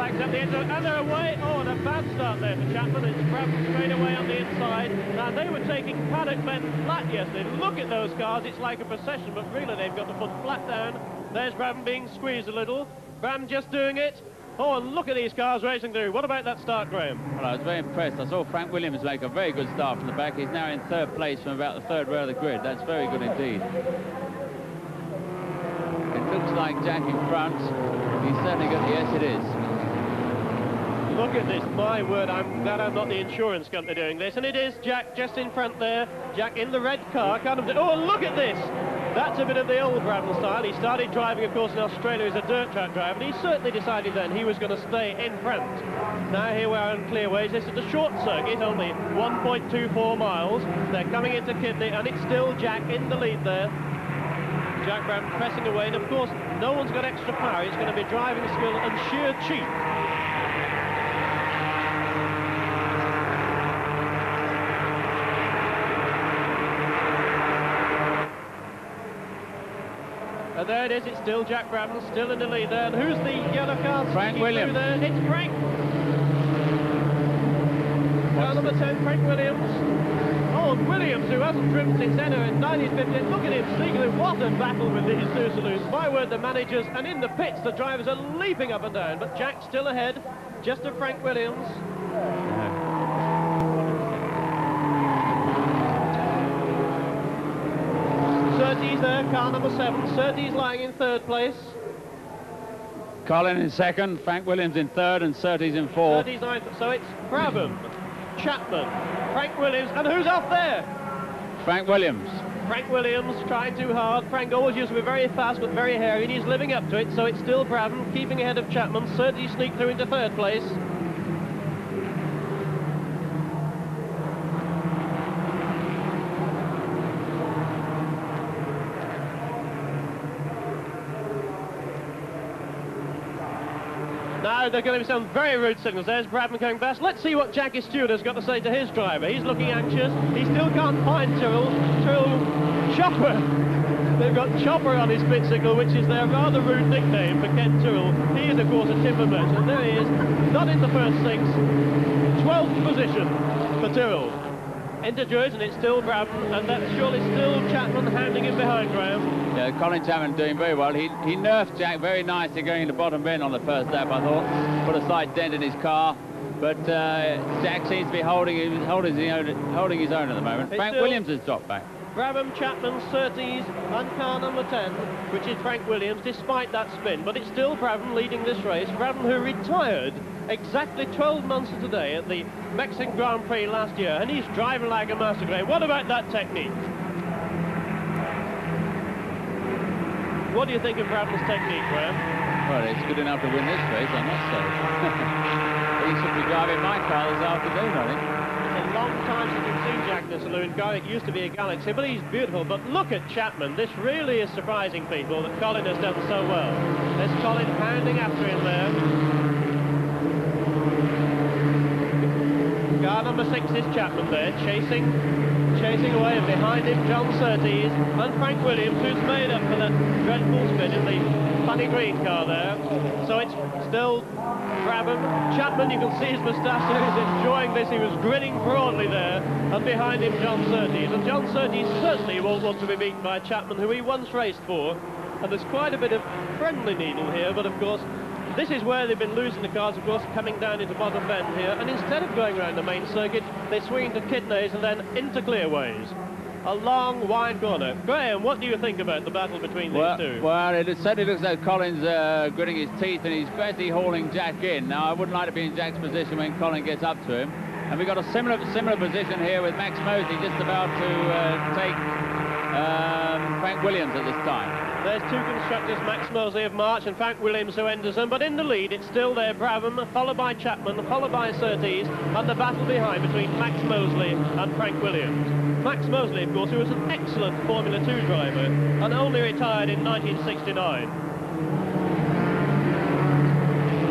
flags at the end, and they're away. Oh, and a bad start there for Chapman. It's Brabham straight away on the inside. Now, they were taking paddock men flat yesterday. Look at those cars. It's like a procession, but really they've got the foot flat down. There's Brabham being squeezed a little. Brabham just doing it. Oh, and look at these cars racing through. What about that start, Graham? Well, I was very impressed. I saw Frank Williams make a very good start from the back. He's now in third place from about the third row of the grid. That's very good indeed. It looks like Jack in front. He's certainly got, yes, it is. Look at this, my word, I'm glad I'm not the insurance company doing this. And it is Jack just in front there. Jack in the red car, kind of, oh, look at this! That's a bit of the old Brabham style. He started driving, of course, in Australia as a dirt track driver, and he certainly decided then he was going to stay in front. Now here we are on clearways. This is a short circuit, only 1.24 miles. They're coming into Kidney, and it's still Jack in the lead there. Jack Brabham pressing away, and of course, no one's got extra power. It's going to be driving skill and sheer cheek. And there it is, it's still Jack Brabham, still in the lead there. And who's the yellow car? Frank Williams. There? It's Frank. Car number 10, Frank Williams. Oh, Williams, who hasn't driven since Enna in 1958. Look at him sneaking. What a battle with these two saloons. My word, the managers, and in the pits, the drivers are leaping up and down. But Jack's still ahead, just of Frank Williams. Surtees there, car number 7. Surtees lying in third place. Colin in second, Frank Williams in third, and Surtees in fourth. Surtees ninth. So it's Brabham, Chapman, Frank Williams, and who's off there? Frank Williams. Frank Williams trying too hard. Frank always used to be very fast but very hairy, and he's living up to it. So it's still Brabham keeping ahead of Chapman. Surtees sneaked through into third place. Now, there are going to be some very rude signals. There's Brabham coming past. Let's see what Jackie Stewart has got to say to his driver. He's looking anxious. He still can't find Tyrrell. Chopper. They've got Chopper on his pit signal, which is their rather rude nickname for Ken Tyrrell. He is, of course, a timber merchant. And there he is, not in the first six. 12th position for Tyrrell. Into Druids, and it's still Brabham, and that's surely still Chapman handing him behind, Graham. Yeah, Colin Chapman doing very well. He nerfed Jack very nicely going into bottom bend on the first lap, I thought. Put a slight dent in his car, but Jack seems to be holding his own at the moment. It's Frank Williams has dropped back. Brabham, Chapman, Surtees, and car number 10, which is Frank Williams, despite that spin. But it's still Brabham leading this race. Brabham, who retired exactly 12 months to today at the Mexican Grand Prix last year, and he's driving like a master, Graham. What about that technique? What do you think of Brabham's technique, Graham? Well, it's good enough to win this race, I must say. He should be driving my car this afternoon, I think. It's a long time since we've seen Jack in a saloon car. It used to be a Galaxy, but he's beautiful. But look at Chapman. This really is surprising people that Colin has done so well. There's Colin pounding after him there. Car number 6 is Chapman there, chasing away, and behind him John Surtees and Frank Williams, who's made up for that dreadful spin in the funny green car there. So it's still Brabham. Chapman, you can see his moustache there, he's enjoying this. He was grinning broadly there, and behind him John Surtees. And John Surtees certainly won't want to be beaten by Chapman, who he once raced for. And there's quite a bit of friendly needle here, but of course this is where they've been losing the cars, of course, coming down into bottom bend here. And instead of going around the main circuit, they swing into Kidneys and then into clearways. A long, wide corner. Graham, what do you think about the battle between these two? Well, it certainly looks like Colin's gritting his teeth, and he's basically hauling Jack in. Now, I wouldn't like to be in Jack's position when Colin gets up to him. And we've got a similar position here with Max Mosley just about to take Frank Williams at this time. There's two constructors, Max Mosley of March and Frank Williams who enters them, but in the lead it's still there, Brabham, followed by Chapman, followed by Surtees, and the battle behind between Max Mosley and Frank Williams. Max Mosley, of course, who was an excellent Formula 2 driver and only retired in 1969.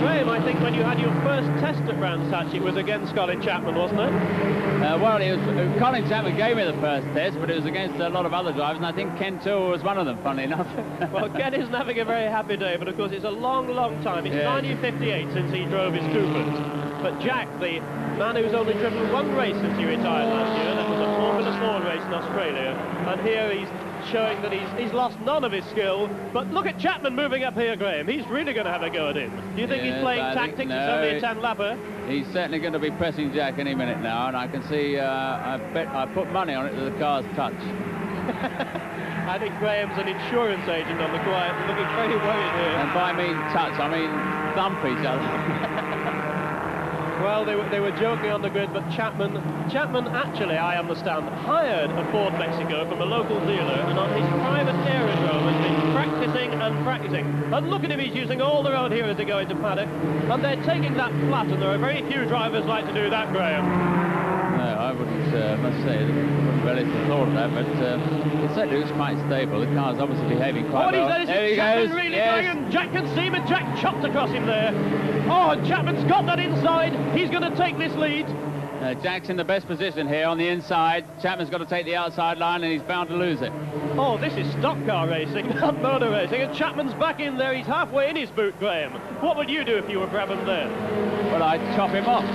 Graham, I think when you had your first test at Brands Hatch, it was against Colin Chapman, wasn't it? Well, Colin Chapman gave me the first test, but it was against a lot of other drivers, and I think Ken Tooher was one of them, funnily enough. Well, Ken isn't having a very happy day, but of course it's a long, long time. It's 1958 since he drove his Coopers. But Jack, the man who's only driven one race since he retired last year, that was a Formula Ford race in Australia, and here he's showing that he's lost none of his skill. But look at Chapman moving up here, Graham. He's really going to have a go at him. Do you think he's playing tactics? No, it's only a 10-lapper. He's certainly going to be pressing Jack any minute now, and I can see, I put money on it that the car's touch. I think Graham's an insurance agent on the quiet, looking very worried here. And by mean touch, I mean thump each other. Well, they were joking on the grid, but Chapman actually, I understand, hired a Ford Mexico from a local dealer, and on his private aerodrome has been practicing and practicing. And look at him, he's using all the road here as they go into paddock, and they're taking that flat, and there are very few drivers like to do that, Graham. No, I wouldn't, must say, I wouldn't really have thought of that, but it certainly looks quite stable. The car's obviously behaving quite well. There he goes. Really going, and Jack can see him, and Jack chopped across him there. Oh, and Chapman's got that inside. He's going to take this lead. Jack's in the best position here on the inside. Chapman's got to take the outside line, and he's bound to lose it. Oh, this is stock car racing, not motor racing, and Chapman's back in there. He's halfway in his boot, Graham. What would you do if you were Brabham there? Well, I'd chop him off.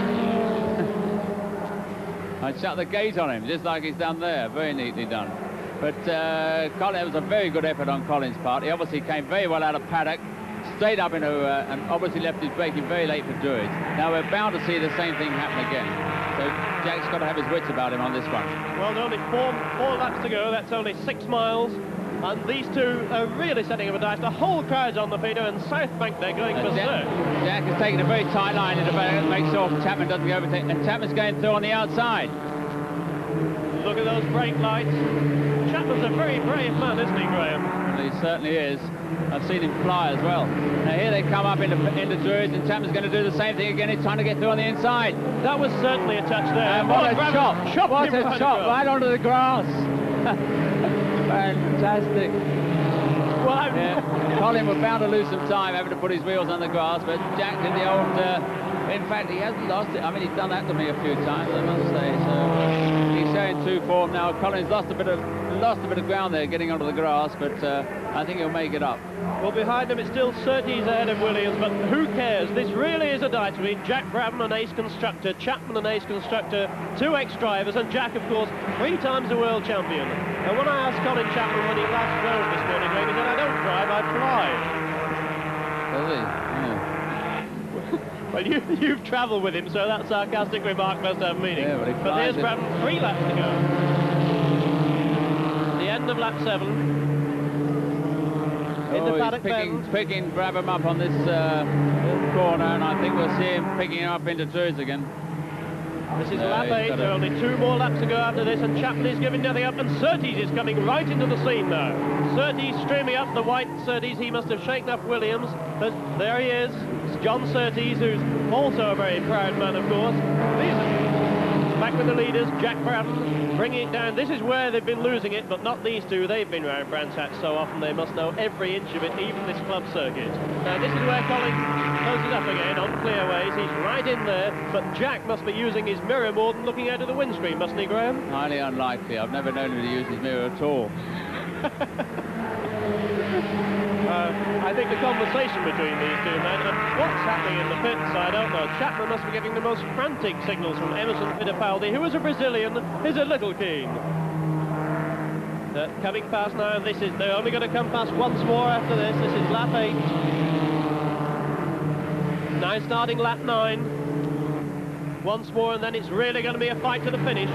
I'd shut the gate on him, just like he's done there. Very neatly done. But Colin, it was a very good effort on Colin's part. He obviously came very well out of paddock, stayed up into and obviously left his braking very late for Druids. Now we're bound to see the same thing happen again. So Jack's got to have his wits about him on this one. Well, only four laps to go. That's only 6 miles. And these two are really setting up a dice. The whole crowd's on the feeder, and South Bank, they're going berserk. Jack is taking a very tight line in the back to make sure Chapman doesn't go overtake. And Chapman's going through on the outside. Look at those brake lights. Chapman's a very brave man, isn't he, Graham? Well, he certainly is. I've seen him fly as well. Now here they come up into Druids, and Chapman's going to do the same thing again. He's trying to get through on the inside. That was certainly a touch there. And what a chop! What a chop right onto the grass. Fantastic. Well, Colin was bound to lose some time having to put his wheels on the grass, but Jack did the old... in fact, he hasn't lost it. I mean, he's done that to me a few times, I must say. So he's showing true form now. Colin's lost a bit of ground there getting onto the grass, but I think he'll make it up. Well, behind him it's still Surtees ahead of Williams, but who cares? This really is a dice between Jack Brabham, an ace constructor, Chapman, an ace constructor, 2 ex-drivers, and Jack, of course, 3 times a world champion. And when I asked Colin Chapman when he last drove this morning, he said, I don't drive, I fly. Does he? Yeah. Well, you've travelled with him, so that sarcastic remark must have meaning. Yeah, but here's Brabham, 3 laps to go. The end of lap 7. He's picking Brabham up on this corner, and I think we'll see him picking him up into Druids again. This is lap 8, there are only 2 more laps to go after this, and Chapman is giving nothing up, and Surtees is coming right into the scene now. Surtees streaming up, the white Surtees. He must have shaken up Williams, but there he is. It's John Surtees, who's also a very proud man, of course. Back with the leaders, Jack Brabham bringing it down. This is where they've been losing it, but not these two. They've been round Brands Hatch so often they must know every inch of it, even this club circuit. Now this is where Colin closes up again on clearways. He's right in there, but Jack must be using his mirror more than looking out of the windscreen, mustn't he, Graham? Highly unlikely. I've never known him to use his mirror at all. I think the conversation between these two men and what's happening in the pits, I don't know. Chapman must be getting the most frantic signals from Emerson Fittipaldi, who is a Brazilian, is a little keen. Coming past now, they're only going to come past once more after this. This is lap 8. Now starting lap 9. Once more, and then it's really going to be a fight to the finish.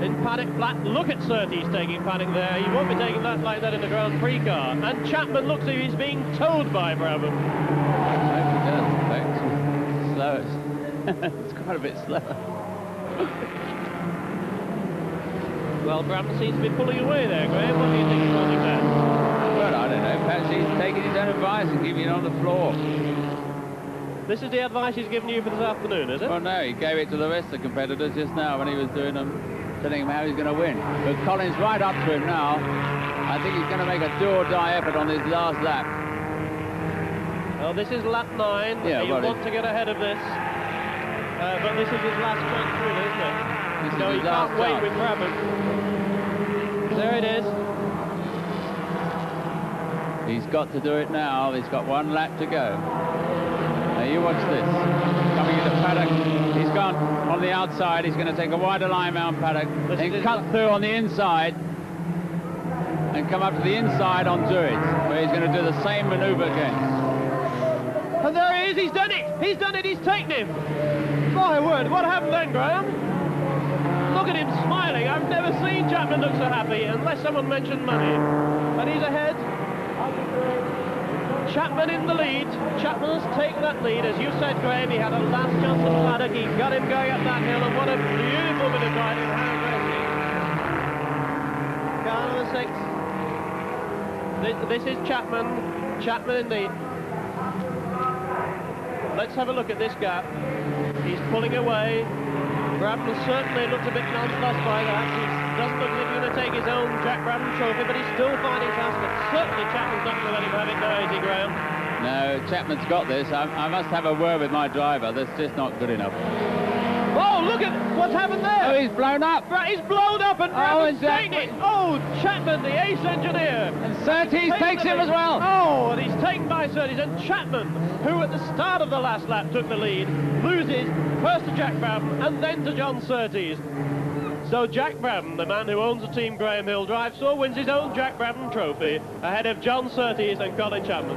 In paddock flat, look at Surtees taking paddock there. He won't be taking that like that in the Grand Prix car. And Chapman looks like he's being towed by Brabham. I hope he does, in fact. Slow. It's quite a bit slower. Well, Brabham seems to be pulling away there, Graham. What do you think is causing that? Well, I don't know. Perhaps he's taking his own advice and keeping it on the floor. This is the advice he's given you for this afternoon, is it? Well, no, he gave it to the rest of the competitors just now when he was doing them, telling him how he's going to win. But Colin's right up to him now. I think he's going to make a do-or-die effort on this last lap. Well, this is lap 9. Yeah, you want to get ahead of this. But this is his last chance, really, isn't it? So he can't wait with Brabham. There it is. He's got to do it now. He's got 1 lap to go. Now you watch this. Coming into paddock. He's gone on the outside. He's going to take a wider line around paddock. Then cut through on the inside. And come up to the inside on Stewart, where he's going to do the same maneuver again. And there he is, he's done it! He's done it, he's taken him! My word, what happened then, Graham? Look at him smiling. I've never seen Chapman look so happy, unless someone mentioned money. And he's ahead. Chapman in the lead. Chapman's taken that lead. As you said, Graham, he had a last chance at paddock. He got him going up that hill, and what a beautiful bit of driving. How aggressive. Car number 6. This is Chapman. Chapman in lead. Let's have a look at this gap. He's pulling away. Brabham certainly looks a bit nonplussed by that. He doesn't look as if he's going to take his own Jack Brabham Trophy, but he's still finding fast. But certainly Chapman's not going to let him have it now, is he, Graham? No, Chapman's got this. I must have a word with my driver. That's just not good enough. Oh, look at what's happened there. Oh, he's blown up. He's blown up, and Brabham's taking it. Oh, Chapman, the ace engineer. And Surtees takes him as well. Oh, and he's taken by Surtees. And Chapman, who at the start of the last lap took the lead, loses first to Jack Brabham and then to John Surtees. So Jack Brabham, the man who owns the team Graham Hill Drive, wins his own Jack Brabham Trophy ahead of John Surtees and Colin Chapman.